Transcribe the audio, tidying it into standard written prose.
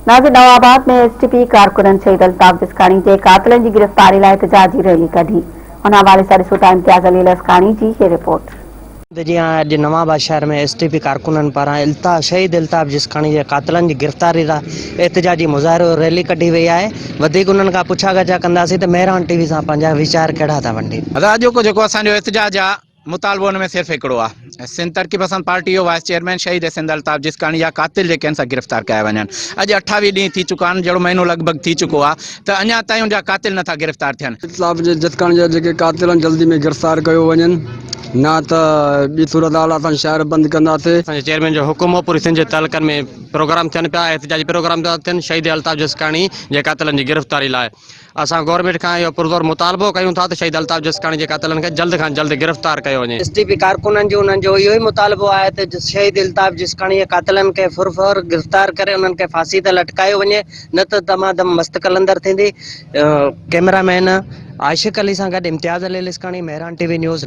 नाज़िर नवाबाद में एसटीपी कारकुनन शहीद अल्ताफ जिस्काणी के कातिलनि की गिरफ्तारी लाइ एहतजाजी रैली कढी। उन हवाले सां ॾिसूं था इम्तियाज़ अली लस्काणी जी ये रिपोर्ट। जी हाँ, अॼु नवाबाद शहर में एसटीपी कारकुननि पारां शहीद अल्ताफ जिस्काणी जे कातिलनि जी गिरफ़्तारी लाइ एहतजाजी मुज़ाहिरो रैली कढी वई आहे। वधीक उन्हनि खां पुछा गछा कंदासीं त मेहरान टीवी सां पंहिंजा वीचार कहिड़ा था वंडनि। अॼोको जेको असांजो एहतजाज आहे मुतालबो हुन में सिर्फ़ु हिकिड़ो आहे, सिंध तरक़ी पसंद पार्टी जो वाइस चेयरमैन शहीद सिंध अल्ताफ जिस्काणी जा कातिल जेके आहिनि सां गिरफ़्तार कया वञनि। अॼु 28 ॾींहं थी चुका आहिनि, जहिड़ो महीनो लॻभॻि थी चुको आहे त अञा ताईं उनजा कातिल नथा गिरफ़्तार थियनि। अल्ताफ जिस्काणी जा जेके कातिल आहिनि जल्दी में गिरफ़्तार कयो वञनि, न त ॿी सूरत हाल असां शहर बंदि कंदासीं। असांजे चेयरमैन जो हुकुम हो पूरी सिंध जे तालुकनि में प्रोग्राम थियनि पिया, एहतजाजी प्रोग्राम था थियनि शहीद अल्ताफ जिस्काणी जे कातिलनि जी गिरफ़्तारी लाइ। असां गवर्नमेंट खां इहो पुरज़ोर मुतालबो कयूं था त शहीद अल्ताफ जिस्काणी जे कातिलनि खे जल्द खां जल्द गिरफ़्तार कयो वञे। एसटीपी कारकुननि जो उन्हनि जो इहो ई मुतालबो आहे त शहीद अल्ताफ जिस्काणी जे कातिलनि खे फुरफुर गिरफ़्तार करे उन्हनि खे फांसी ते लटकायो वञे, न त तमामु मस्त कलंदर थींदी। कैमरामैन आशिक़ अली सां गॾु इम्तियाज़ अली लस्काणी, मेहरान टीवी न्यूज़।